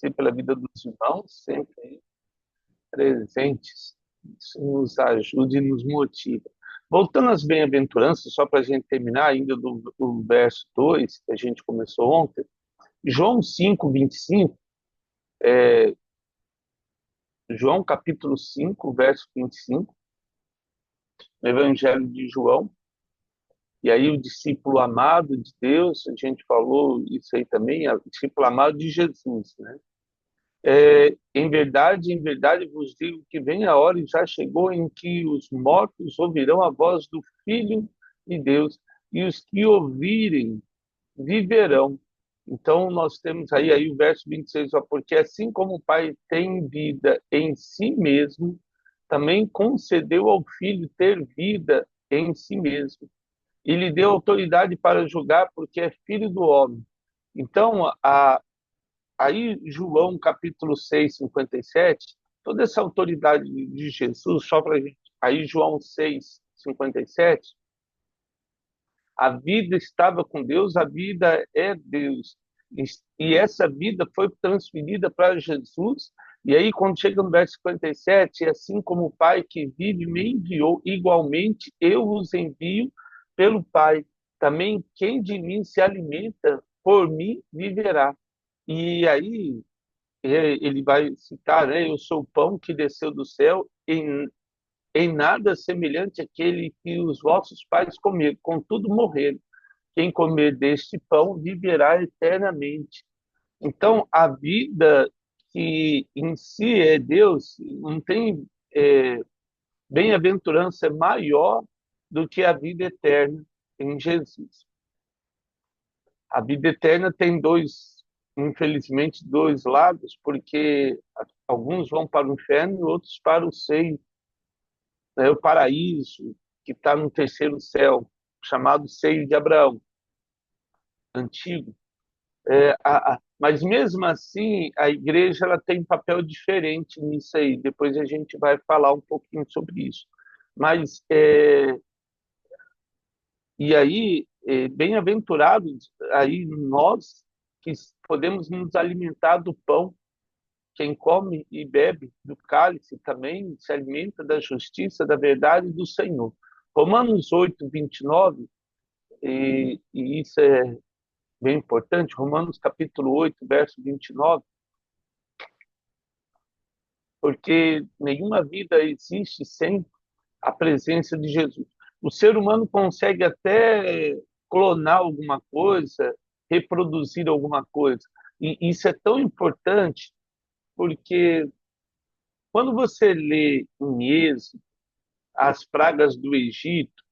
agradecer pela vida dos irmãos, sempre presentes. Isso nos ajuda e nos motiva. Voltando às bem-aventuranças, só para a gente terminar ainda do verso 2 que a gente começou ontem, João 5:25, João capítulo 5, verso 25, no Evangelho de João, e aí o discípulo amado de Deus, a gente falou isso aí também, o discípulo amado de Jesus, né? Em verdade vos digo que vem a hora e já chegou em que os mortos ouvirão a voz do Filho de Deus, e os que ouvirem viverão. Então nós temos aí o verso 26, ó, porque assim como o Pai tem vida em si mesmo, também concedeu ao Filho ter vida em si mesmo. E lhe deu autoridade para julgar, porque é filho do homem. Então, aí João capítulo 6, 57, toda essa autoridade de Jesus, só para a gente. Aí João 6, 57, a vida estava com Deus, a vida é Deus. E essa vida foi transferida para Jesus. E aí, quando chega no verso 57, assim como o Pai que vive me enviou, igualmente eu os envio pelo Pai. Também quem de mim se alimenta, por mim viverá. E aí, ele vai citar, né? Eu sou o pão que desceu do céu, em nada semelhante àquele que os vossos pais comeram, contudo morreram. Quem comer deste pão viverá eternamente. Então, a vida que em si é Deus, não tem bem-aventurança maior do que a vida eterna em Jesus. A vida eterna tem infelizmente, dois lados, porque alguns vão para o inferno e outros para o seio, né? O paraíso, que está no terceiro céu, chamado seio de Abraão, antigo. Mas mesmo assim, a igreja ela tem um papel diferente nisso aí. Depois a gente vai falar um pouquinho sobre isso. Mas, e aí, bem-aventurados aí nós que podemos nos alimentar do pão. Quem come e bebe do cálice também se alimenta da justiça, da verdade do Senhor. Romanos 8, 29, e isso é bem importante, Romanos capítulo 8, verso 29, porque nenhuma vida existe sem a presença de Jesus. O ser humano consegue até clonar alguma coisa, reproduzir alguma coisa, e isso é tão importante porque quando você lê em Êxodo as pragas do Egito,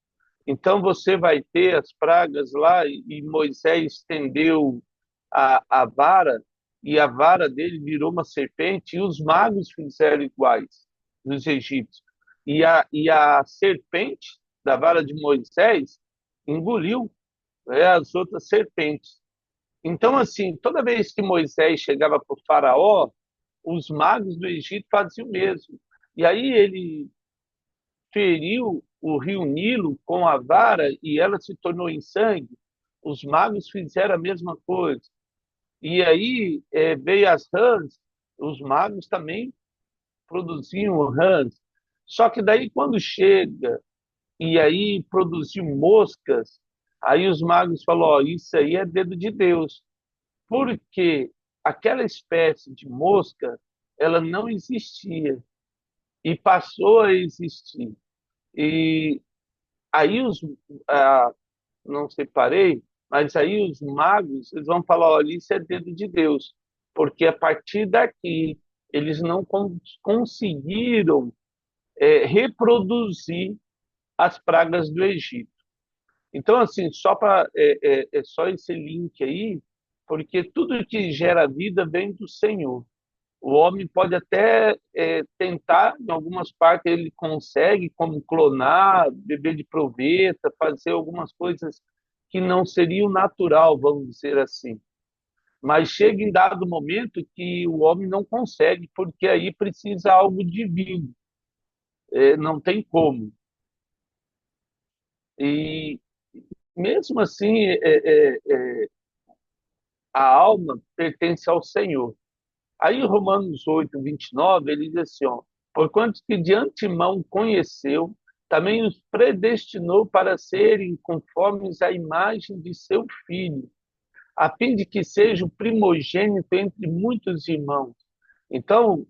então você vai ter as pragas lá e Moisés estendeu a vara e a vara dele virou uma serpente e os magos fizeram iguais nos egípcios. E a serpente da vara de Moisés engoliu, né, as outras serpentes. Então, assim, toda vez que Moisés chegava para o faraó, os magos do Egito faziam o mesmo. E aí ele feriu o rio Nilo com a vara e ela se tornou em sangue. Os magos fizeram a mesma coisa. E aí veio as rãs, os magos também produziam rãs. Só que daí quando chega e aí produziu moscas, aí os magos falaram, ó, isso aí é dedo de Deus, porque aquela espécie de mosca, ela não existia e passou a existir. E aí não separei, mas aí os magos eles vão falar, olha, isso é dedo de Deus, porque a partir daqui eles não conseguiram reproduzir as pragas do Egito. Então, assim, só esse link aí, porque tudo que gera vida vem do Senhor. O homem pode até tentar, em algumas partes ele consegue, como clonar, beber de proveta, fazer algumas coisas que não seriam natural, vamos dizer assim. Mas chega em dado momento que o homem não consegue, porque aí precisa algo divino, não tem como. E mesmo assim, a alma pertence ao Senhor. Aí, Romanos 8, 29, ele diz assim, ó, porquanto que de antemão conheceu, também os predestinou para serem conformes à imagem de seu Filho, a fim de que seja o primogênito entre muitos irmãos. Então,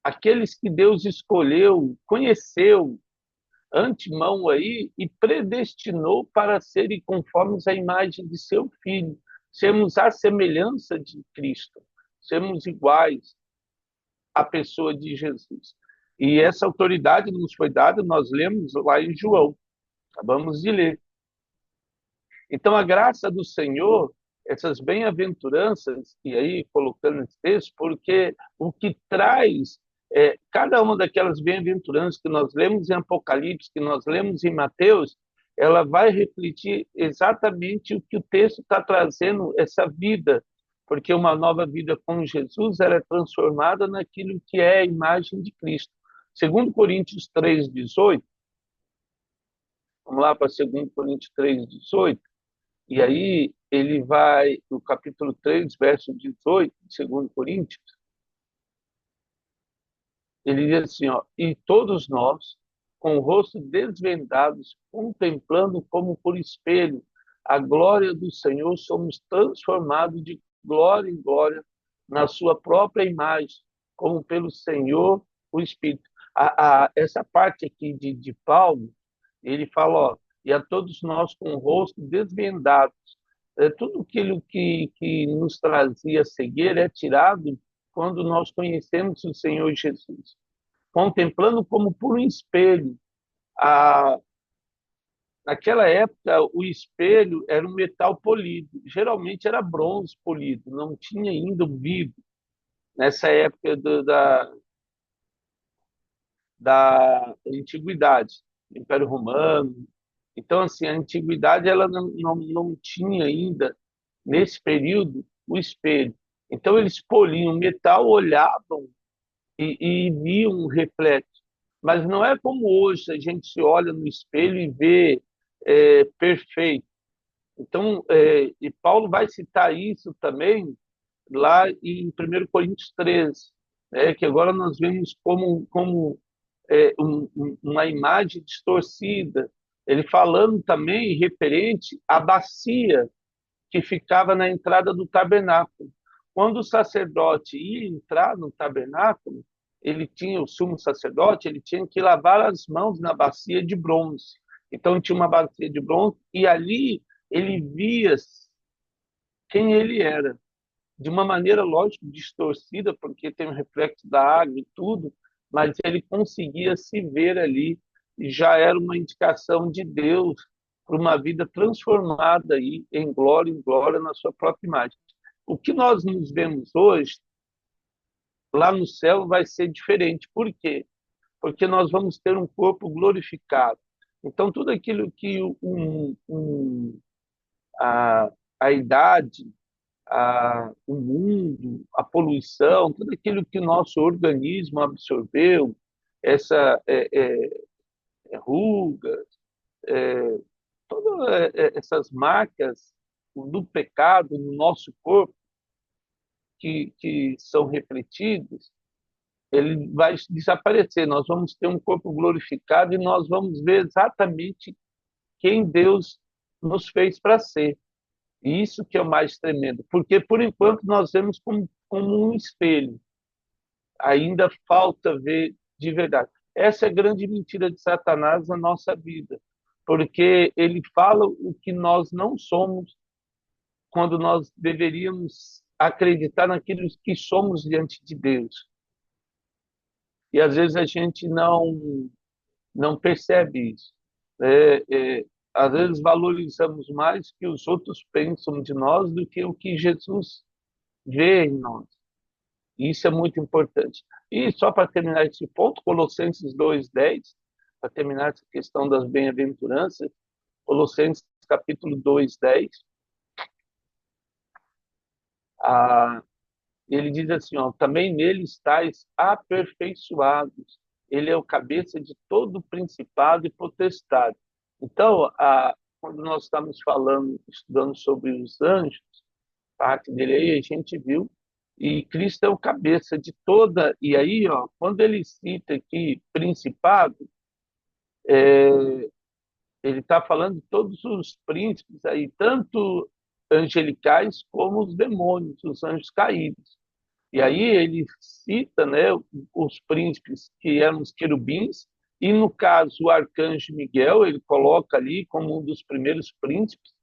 aqueles que Deus escolheu, conheceu antemão aí e predestinou para serem conformes à imagem de seu Filho, sermos a semelhança de Cristo, sermos iguais à pessoa de Jesus. E essa autoridade nos foi dada, nós lemos lá em João, acabamos de ler. Então, a graça do Senhor, essas bem-aventuranças, e aí colocando esse texto, porque o que traz cada uma daquelas bem-aventuranças que nós lemos em Apocalipse, que nós lemos em Mateus, ela vai refletir exatamente o que o texto está trazendo, essa vida, porque uma nova vida com Jesus ela é transformada naquilo que é a imagem de Cristo. Segundo Coríntios 3:18, vamos lá para 2 Coríntios 3:18, e aí ele vai, no capítulo 3, verso 18, de 2 Coríntios, ele diz assim, ó, e todos nós, com o rosto desvendados, contemplando como por espelho a glória do Senhor, somos transformados de glória em glória na sua própria imagem, como pelo Senhor o Espírito. Essa parte aqui de Paulo, ele fala, ó, e a todos nós com o rosto desvendado, tudo aquilo que nos trazia cegueira é tirado quando nós conhecemos o Senhor Jesus, contemplando como por um espelho. A, Naquela época, o espelho era um metal polido, geralmente era bronze polido, não tinha ainda o vidro. Nessa época da antiguidade, Império Romano. Então, assim, a antiguidade ela não tinha ainda, nesse período, o espelho. Então, eles poliam o metal, olhavam e viam um reflexo. Mas não é como hoje, a gente se olha no espelho e vê perfeito. Então, e Paulo vai citar isso também lá em 1 Coríntios 13, que agora nós vemos como uma imagem distorcida. Ele falando também referente à bacia que ficava na entrada do tabernáculo. Quando o sacerdote ia entrar no tabernáculo, ele tinha o sumo sacerdote, ele tinha que lavar as mãos na bacia de bronze. Então tinha uma bacia de bronze e ali ele via quem ele era, de uma maneira, lógico, distorcida, porque tem o reflexo da água e tudo, mas ele conseguia se ver ali, e já era uma indicação de Deus para uma vida transformada aí em glória na sua própria imagem. O que nós nos vemos hoje, lá no céu, vai ser diferente. Por quê? Porque nós vamos ter um corpo glorificado. Então, tudo aquilo que a, a idade, o mundo, a poluição, tudo aquilo que o nosso organismo absorveu, essa rugas, é, todas essas marcas do pecado no nosso corpo que são refletidos, ele vai desaparecer. Nós vamos ter um corpo glorificado e nós vamos ver exatamente quem Deus nos fez para ser. E isso que é o mais tremendo, porque por enquanto nós vemos como um espelho. Ainda falta ver de verdade. Essa é a grande mentira de Satanás na nossa vida, porque ele fala o que nós não somos quando nós deveríamos acreditar naquilo que somos diante de Deus. E às vezes a gente não percebe isso. Às vezes valorizamos mais que os outros pensam de nós do que o que Jesus vê em nós. E isso é muito importante. E só para terminar esse ponto, Colossenses 2:10, para terminar essa questão das bem-aventuranças, Colossenses capítulo 2:10, ah, ele diz assim, ó, também nele estáis aperfeiçoados. Ele é o cabeça de todo principado e potestade. Então, quando nós estamos falando, estudando sobre os anjos, parte dele aí, a gente viu E Cristo é o cabeça de toda. E aí, ó, quando ele cita aqui principado, ele está falando de todos os príncipes aí, tanto angelicais como os demônios, os anjos caídos. E aí ele cita, né, os príncipes que eram os querubins, e no caso o arcanjo Miguel, ele coloca ali como um dos primeiros príncipes.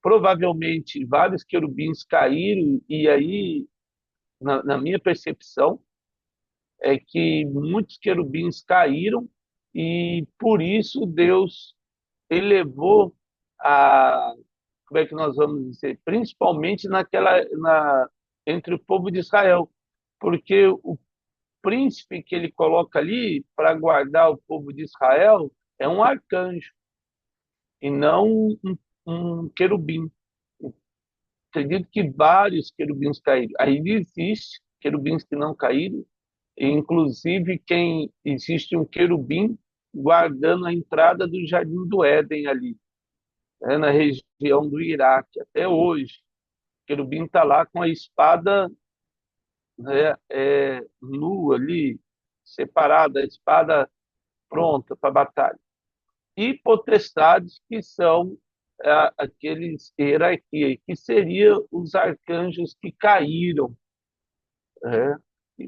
Provavelmente vários querubins caíram, e aí, na minha percepção, é que muitos querubins caíram, e por isso Deus elevou a, como é que nós vamos dizer, principalmente entre o povo de Israel, porque o príncipe que ele coloca ali para guardar o povo de Israel é um arcanjo e não um querubim. Acredito que vários querubins caíram. Aí existe querubins que não caíram, e inclusive quem existe um querubim guardando a entrada do Jardim do Éden ali, né, na região do Iraque, até hoje. O querubim está lá com a espada, né, nua ali, separada, a espada pronta para a batalha. E potestades que são aqueles hierarquia, que seriam os arcanjos que caíram, né?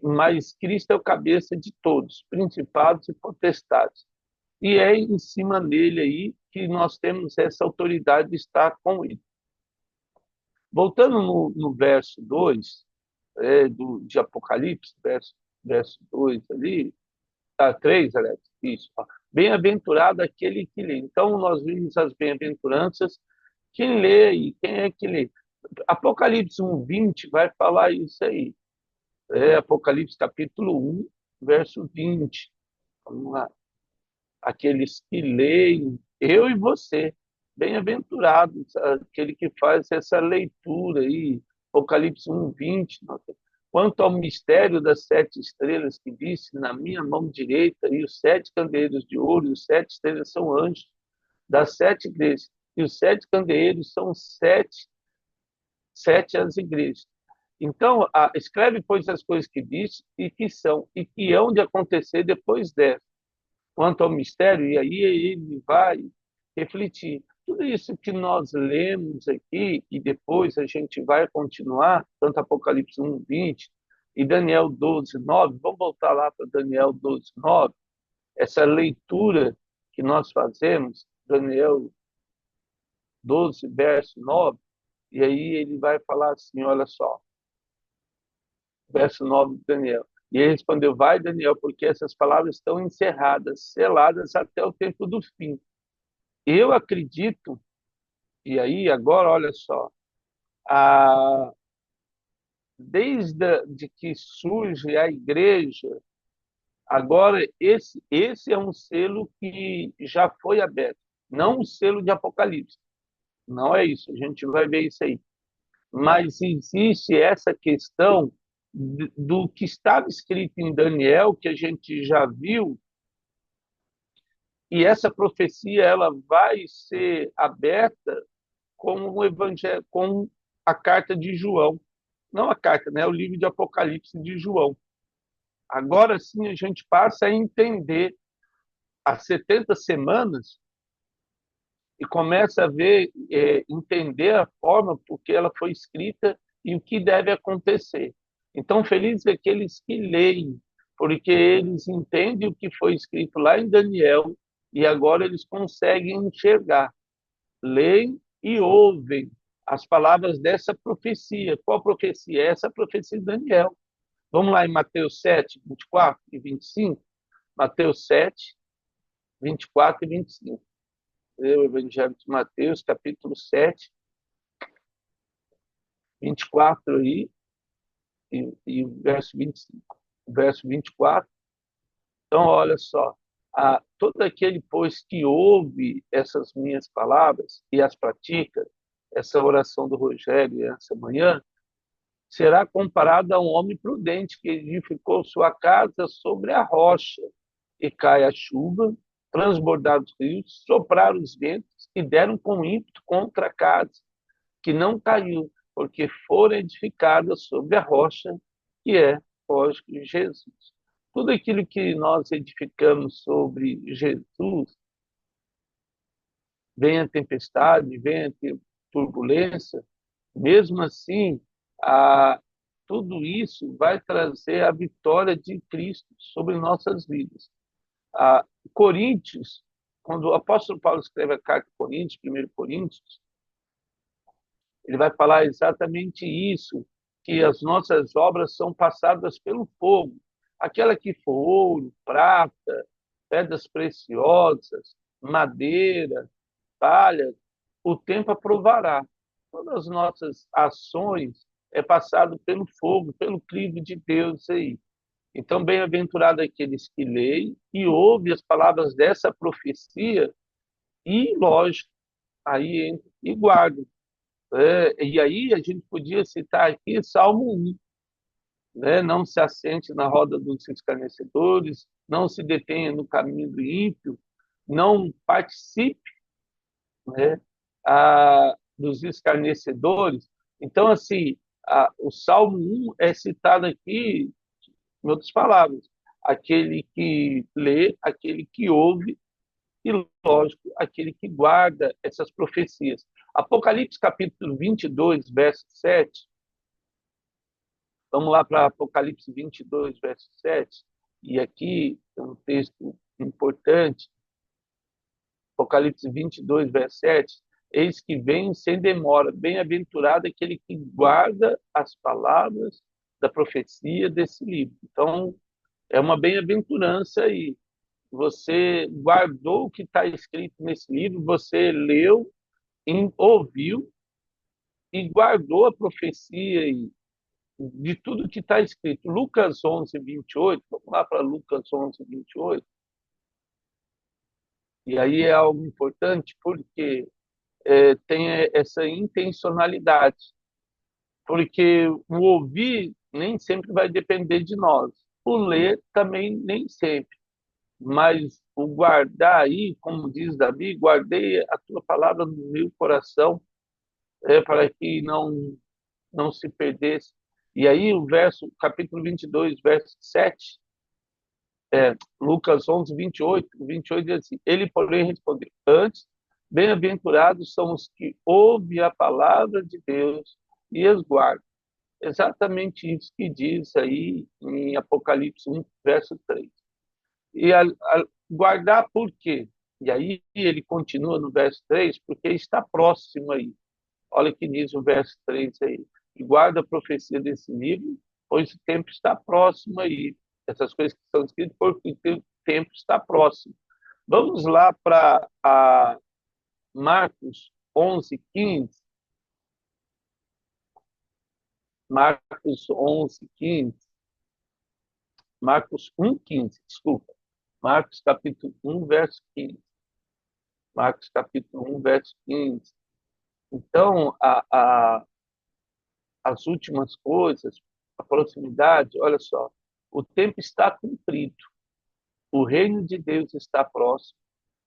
Mas Cristo é o cabeça de todos, principados e potestades. E é em cima dele aí que nós temos essa autoridade de estar com ele. Voltando no verso 2 de Apocalipse, verso 2 ali, 3, aliás, isso. Bem-aventurado aquele que lê. Então, nós vimos as bem-aventuranças. Quem lê e quem é que lê? Apocalipse 1:20 vai falar isso aí. Apocalipse capítulo 1, verso 20. Vamos lá. Aqueles que leem, eu e você, bem-aventurados, aquele que faz essa leitura aí, Apocalipse 1:20. Quanto ao mistério das 7 estrelas que disse, na minha mão direita, e os 7 candeeiros de ouro, e os 7 estrelas são anjos das 7 igrejas, e os 7 candeeiros são sete as igrejas. Então, escreve, pois, as coisas que disse e que são, e que hão de acontecer depois dessa. Quanto ao mistério, e aí ele vai refletir. Tudo isso que nós lemos aqui, e depois a gente vai continuar, tanto Apocalipse 1:20 e Daniel 12:9, vamos voltar lá para Daniel 12:9, essa leitura que nós fazemos, Daniel 12, verso 9, e aí ele vai falar assim, olha só, verso 9 de Daniel. E ele respondeu, vai, Daniel, porque essas palavras estão encerradas, seladas até o tempo do fim. Eu acredito, e aí agora, olha só, a, desde de que surge a igreja, agora esse é um selo que já foi aberto, não o selo de Apocalipse. Não é isso, a gente vai ver isso aí. Mas existe essa questão do que estava escrito em Daniel, que a gente já viu, e essa profecia ela vai ser aberta como um evangelho, com a carta de João. Não a carta, né? O livro de Apocalipse de João. Agora sim a gente passa a entender as 70 semanas e começa a ver, entender a forma por que ela foi escrita e o que deve acontecer. Então, felizes aqueles que leem, porque eles entendem o que foi escrito lá em Daniel e agora eles conseguem enxergar, leem e ouvem as palavras dessa profecia. Qual profecia? Essa profecia de Daniel. Vamos lá em Mateus 7:24 e 25. Mateus 7:24 e 25. O Evangelho de Mateus, capítulo 7:24 aí, e o verso 25. O verso 24. Então, olha só. Todo aquele, pois, que ouve essas minhas palavras e as pratica, essa oração do Rogério essa manhã, será comparado a um homem prudente que edificou sua casa sobre a rocha, e cai a chuva, transbordaram os rios, sopraram os ventos e deram com ímpeto contra a casa, que não caiu, porque foram edificadas sobre a rocha, que é, lógico, Jesus. Tudo aquilo que nós edificamos sobre Jesus, venha tempestade, venha turbulência, mesmo assim, a, tudo isso vai trazer a vitória de Cristo sobre nossas vidas. A, Coríntios, quando o apóstolo Paulo escreve a carta a Coríntios, 1 Coríntios, ele vai falar exatamente isso, que as nossas obras são passadas pelo fogo. Aquela que for ouro, prata, pedras preciosas, madeira, palha, o tempo aprovará. Todas as nossas ações é passado pelo fogo, pelo crivo de Deus aí. Então, bem-aventurado aqueles que leem e ouvem as palavras dessa profecia e, lógico, aí e guardam. E aí a gente podia citar aqui Salmo 1, né? Não se assente na roda dos escarnecedores, não se detenha no caminho do ímpio, não participe, né, dos escarnecedores. Então, assim, o Salmo 1 é citado aqui, em outras palavras, aquele que lê, aquele que ouve e, lógico, aquele que guarda essas profecias. Apocalipse capítulo 22, verso 7. Vamos lá para Apocalipse 22, verso 7. E aqui é um texto importante. Apocalipse 22, verso 7. Eis que vem sem demora, bem-aventurado aquele que guarda as palavras da profecia desse livro. Então, é uma bem-aventurança aí. Você guardou o que está escrito nesse livro, você leu, ouviu e guardou a profecia de tudo que está escrito. Lucas 11, 28, vamos lá para Lucas 11, 28. E aí é algo importante porque tem essa intencionalidade. Porque o ouvir nem sempre vai depender de nós. O ler também nem sempre. Mas o guardar aí, como diz Davi, guardei a tua palavra no meu coração, para que não se perdesse. E aí o verso, capítulo 22, verso 7, Lucas 11, 28 diz assim, ele, porém, respondeu, antes, bem-aventurados são os que ouvem a palavra de Deus e as guardam. Exatamente isso que diz aí em Apocalipse 1, verso 3. E guardar por quê? E aí ele continua no verso 3, porque está próximo aí. Olha o que diz o verso 3 aí. E guarda a profecia desse livro, pois o tempo está próximo aí. Essas coisas que são escritas, porque o tempo está próximo. Vamos lá para Marcos 11, 15. Marcos 11, 15. Marcos 1, 15, desculpa. Marcos capítulo 1, verso 15. Marcos capítulo 1, verso 15. Então, as últimas coisas, a proximidade, olha só, o tempo está cumprido, o reino de Deus está próximo,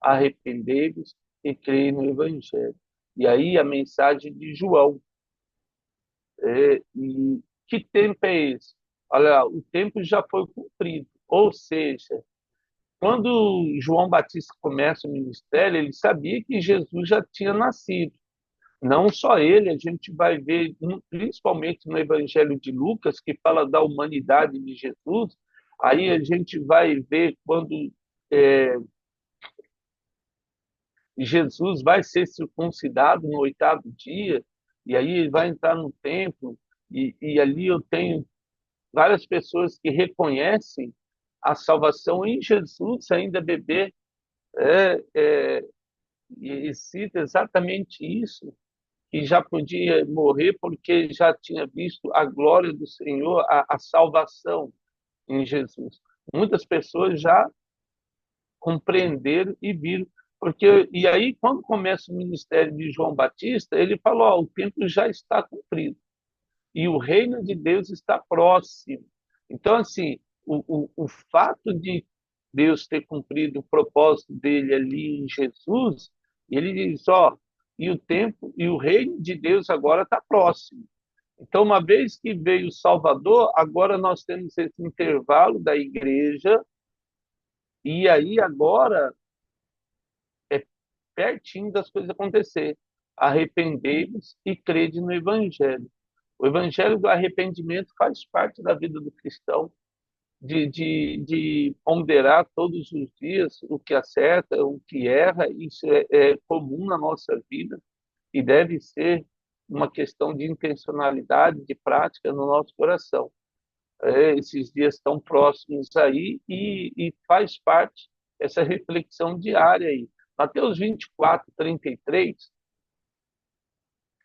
arrependei-vos e creia no Evangelho. E aí a mensagem de João. E que tempo é esse? Olha, o tempo já foi cumprido, ou seja, quando João Batista começa o ministério, ele sabia que Jesus já tinha nascido. Não só ele, a gente vai ver, principalmente no Evangelho de Lucas, que fala da humanidade de Jesus, aí a gente vai ver quando é, Jesus vai ser circuncidado no oitavo dia, e aí ele vai entrar no templo, e ali eu tenho várias pessoas que reconhecem a salvação em Jesus, ainda bebê, e cita exatamente isso, que já podia morrer porque já tinha visto a glória do Senhor, a salvação em Jesus. Muitas pessoas já compreenderam e viram, porque e aí quando começa o ministério de João Batista, ele falou: o tempo já está cumprido e o reino de Deus está próximo. Então, assim, o fato de Deus ter cumprido o propósito dele ali em Jesus, ele diz: e o tempo e o reino de Deus agora está próximo. Então, uma vez que veio o Salvador, agora nós temos esse intervalo da igreja, e aí agora é pertinho das coisas acontecer. Arrependei-vos e crede no Evangelho. O Evangelho do arrependimento faz parte da vida do cristão, de ponderar todos os dias o que acerta, o que erra. Isso é comum na nossa vida e deve ser uma questão de intencionalidade, de prática no nosso coração. Esses dias estão próximos aí e faz parte essa reflexão diária aí. Mateus 24, 33,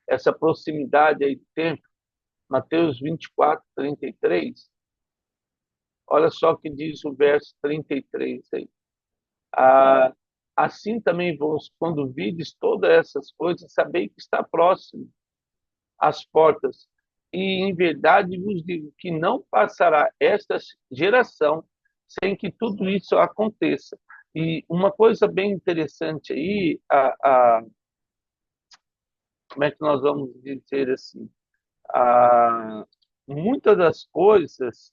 essa proximidade aí do tempo, Mateus 24, 33, olha só o que diz o verso 33 aí. Ah, assim também vos, quando vides todas essas coisas, sabei que está próximo às portas. E em verdade vos digo que não passará esta geração sem que tudo isso aconteça. E uma coisa bem interessante aí, como é que nós vamos dizer assim? A, muitas das coisas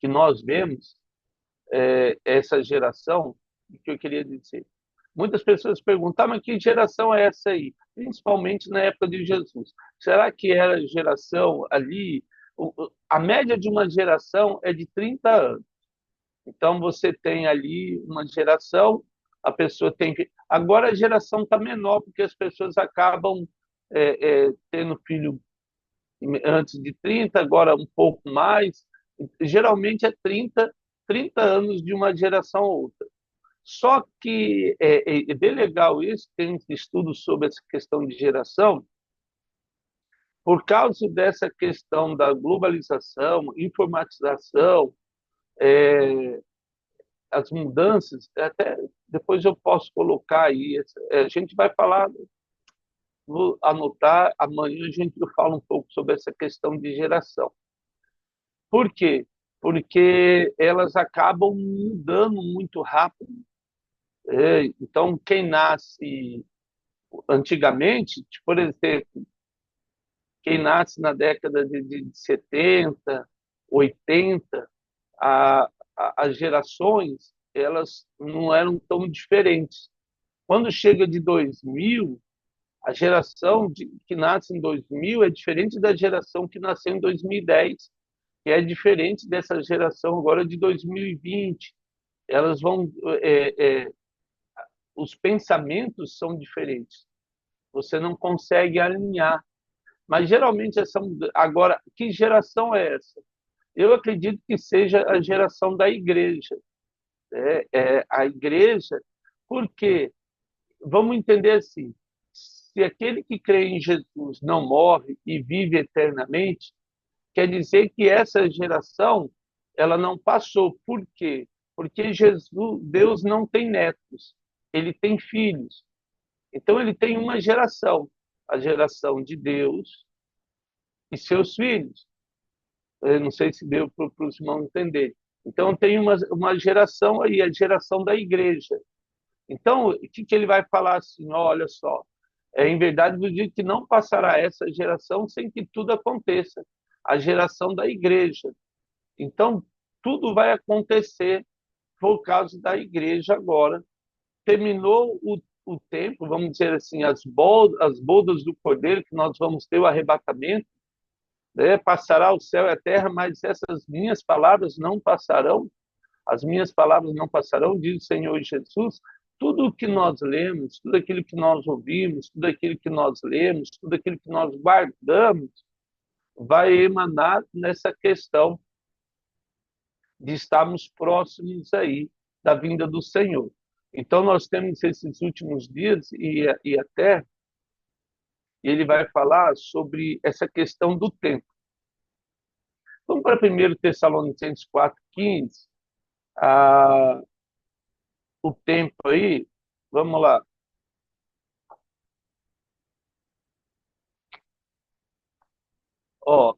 que nós vemos, essa geração, o que eu queria dizer? Muitas pessoas perguntam, mas que geração é essa aí? Principalmente na época de Jesus. Será que era geração ali? A média de uma geração é de 30 anos. Então você tem ali uma geração, a pessoa tem que. Agora a geração está menor, porque as pessoas acabam tendo filho antes de 30, agora um pouco mais. Geralmente é 30 anos de uma geração a outra. Só que é bem legal isso, tem estudos sobre essa questão de geração, por causa dessa questão da globalização, informatização, é, as mudanças, até depois eu posso colocar aí, a gente vai falar, vou anotar, amanhã a gente fala um pouco sobre essa questão de geração. Por quê? Porque elas acabam mudando muito rápido. Então, quem nasce antigamente, por exemplo, quem nasce na década de 70, 80, a, as gerações elas não eram tão diferentes. Quando chega de 2000, a geração que nasce em 2000 é diferente da geração que nasceu em 2010, que é diferente dessa geração agora de 2020. Elas vão, os pensamentos são diferentes. Você não consegue alinhar. Mas geralmente essa agora, que geração é essa? Eu acredito que seja a geração da igreja. A igreja, porque vamos entender assim: se aquele que crê em Jesus não morre e vive eternamente, quer dizer que essa geração ela não passou. Por quê? Porque Jesus, Deus não tem netos, ele tem filhos. Então ele tem uma geração, a geração de Deus e seus filhos. Eu não sei se deu para os irmãos entender. Então tem uma geração aí, a geração da igreja. Então, o que ele vai falar assim? Olha só, em verdade vos digo que não passará essa geração sem que tudo aconteça. A geração da igreja. Então, tudo vai acontecer por causa da igreja agora. Terminou o tempo, vamos dizer assim, as bodas do Cordeiro, que nós vamos ter o arrebatamento, né? Passará o céu e a terra, mas essas minhas palavras não passarão. As minhas palavras não passarão, diz o Senhor Jesus. Tudo o que nós lemos, tudo aquilo que nós ouvimos, tudo aquilo que nós lemos, tudo aquilo que nós guardamos, vai emanar nessa questão de estarmos próximos aí da vinda do Senhor. Então, nós temos esses últimos dias e até ele vai falar sobre essa questão do tempo. Vamos para 1 Tessalonicenses 4,15. Ah, o tempo aí, vamos lá. Ó,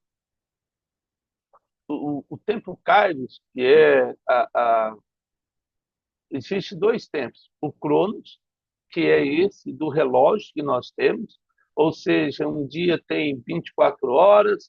o tempo Kairos, que é existe dois tempos. O Cronos, que é esse do relógio que nós temos, ou seja, um dia tem 24 horas,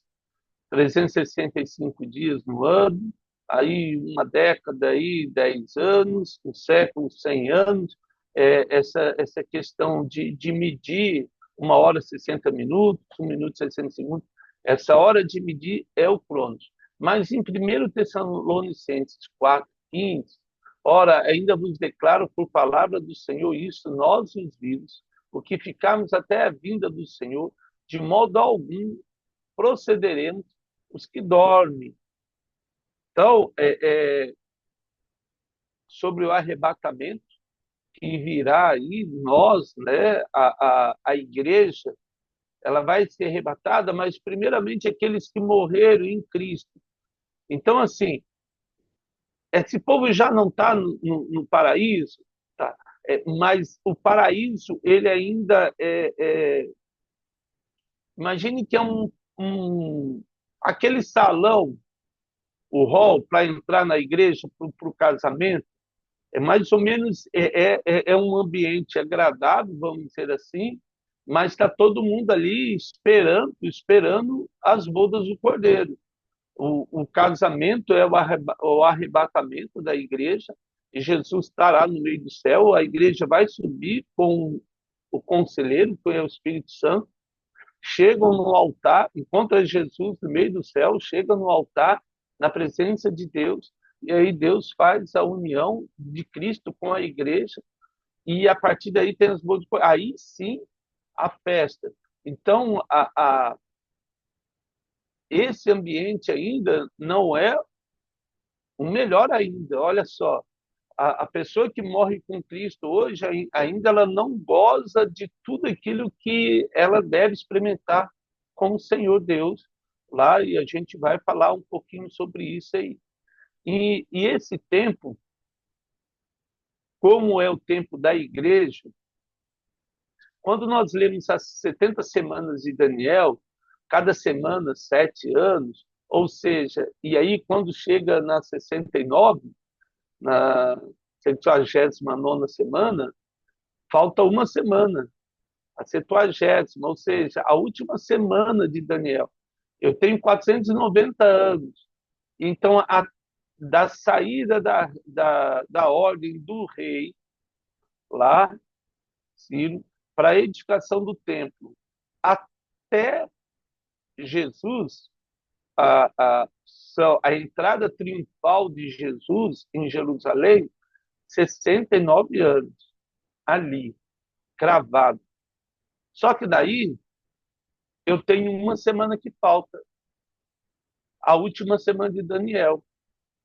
365 dias no ano, aí uma década, aí 10 anos, um século, 100 anos, essa questão de medir 1 hora 60 minutos, 1 minuto 60 segundos, essa hora de medir é o Cronos. Mas em 1 Tessalonicenses 4:15, ora, ainda vos declaro por palavra do Senhor isso, nós os vivos, o que ficarmos até a vinda do Senhor, de modo algum procederemos os que dormem. Então, sobre o arrebatamento que virá aí, nós, né, a igreja, ela vai ser arrebatada, mas primeiramente aqueles que morreram em Cristo. Então, assim, esse povo já não está no paraíso, tá? Mas o paraíso, ele ainda imagine que é aquele salão, o hall, para entrar na igreja, para o casamento, é mais ou menos é um ambiente agradável, vamos dizer assim, mas está todo mundo ali esperando as bodas do Cordeiro. O casamento é o arrebatamento da igreja, e Jesus estará no meio do céu, a igreja vai subir com o conselheiro, que é o Espírito Santo, chegam no altar, encontram Jesus no meio do céu, chegam no altar, na presença de Deus, e aí Deus faz a união de Cristo com a igreja, e a partir daí tem as bodas. Aí sim a festa. Então, esse ambiente ainda não é o melhor ainda. Olha só, a pessoa que morre com Cristo hoje, ainda ela não goza de tudo aquilo que ela deve experimentar com o Senhor Deus lá, e a gente vai falar um pouquinho sobre isso aí. E esse tempo, como é o tempo da igreja, quando nós lemos as 70 semanas de Daniel, cada semana 7 anos, ou seja, e aí quando chega na 69, na 79ª semana, falta uma semana, a 70ª, ou seja, a última semana de Daniel. Eu tenho 490 anos. Então, da saída da ordem do rei, lá, Ciro, para a edificação do templo, até Jesus, a entrada triunfal de Jesus em Jerusalém, 69 anos, ali, cravado. Só que daí eu tenho uma semana que falta, a última semana de Daniel,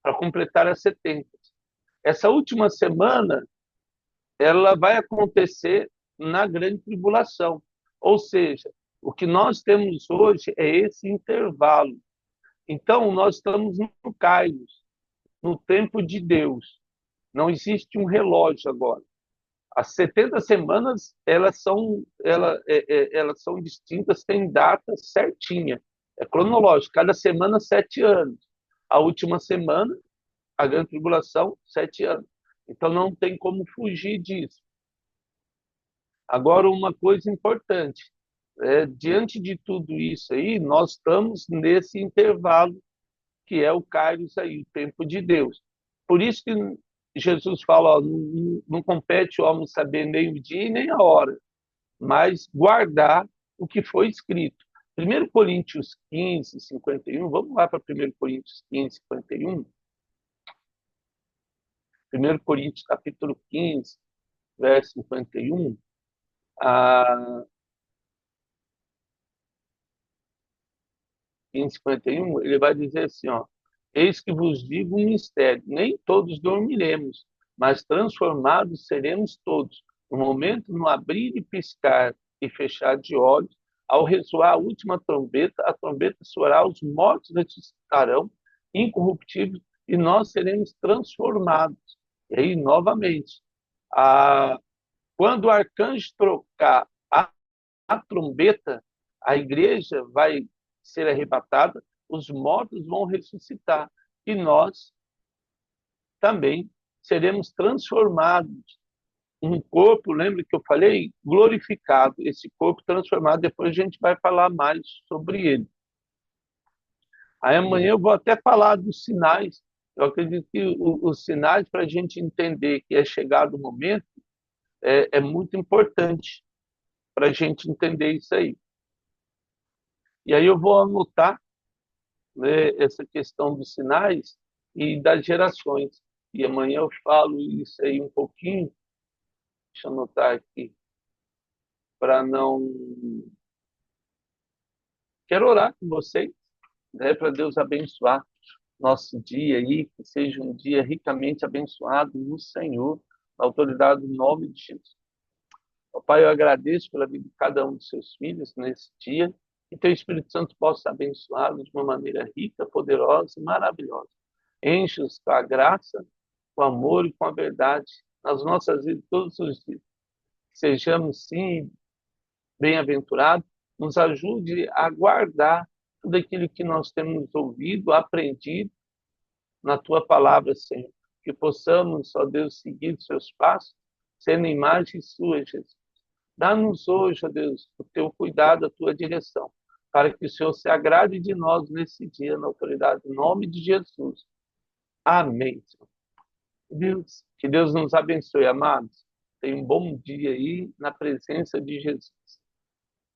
para completar as 70. Essa última semana, ela vai acontecer na grande tribulação. Ou seja, o que nós temos hoje é esse intervalo. Então, nós estamos no Kairos, no tempo de Deus. Não existe um relógio agora. As 70 semanas, elas são distintas, têm data certinha. É cronológico, cada semana 7 anos. A última semana, a grande tribulação, 7 anos. Então não tem como fugir disso. Agora, uma coisa importante, diante de tudo isso aí, nós estamos nesse intervalo que é o Kairos aí, o tempo de Deus. Por isso que Jesus fala, ó, não compete o homem saber nem o dia e nem a hora, mas guardar o que foi escrito. 1 Coríntios 15, 51, vamos lá para 1 Coríntios 15, 51. 1 Coríntios capítulo 15, verso 51. A 15, 51, ele vai dizer assim, ó, eis que vos digo um mistério, nem todos dormiremos, mas transformados seremos todos. No momento, no abrir e piscar e fechar de olhos, ao ressoar a última trombeta, a trombeta soará, os mortos ressuscitarão, incorruptíveis, e nós seremos transformados. E aí, novamente, a, quando o arcanjo trocar a trombeta, a igreja vai ser arrebatada, os mortos vão ressuscitar e nós também seremos transformados um corpo, lembra que eu falei? Glorificado, esse corpo transformado. Depois a gente vai falar mais sobre ele. Aí amanhã eu vou até falar dos sinais. Eu acredito que os sinais para a gente entender que é chegado o momento é muito importante para a gente entender isso aí. E aí eu vou anotar, né, essa questão dos sinais e das gerações. E amanhã eu falo isso aí um pouquinho. Deixa eu anotar aqui para não. Quero orar com vocês, né, para Deus abençoar nosso dia aí, que seja um dia ricamente abençoado no Senhor, na autoridade do nome de Jesus. Ó Pai, eu agradeço pela vida de cada um dos seus filhos nesse dia, que teu Espírito Santo possa abençoá-los de uma maneira rica, poderosa e maravilhosa. Enche-os com a graça, com o amor e com a verdade nas nossas vidas todos os dias. Que sejamos, sim, bem-aventurados, nos ajude a guardar tudo aquilo que nós temos ouvido, aprendido na tua palavra, Senhor. Que possamos, ó Deus, seguir os seus passos, sendo imagem sua, Jesus. Dá-nos hoje, ó Deus, o teu cuidado, a tua direção, para que o Senhor se agrade de nós nesse dia, na autoridade, em nome de Jesus. Amém, Senhor. Deus, que Deus nos abençoe, amados. Tenha um bom dia aí na presença de Jesus.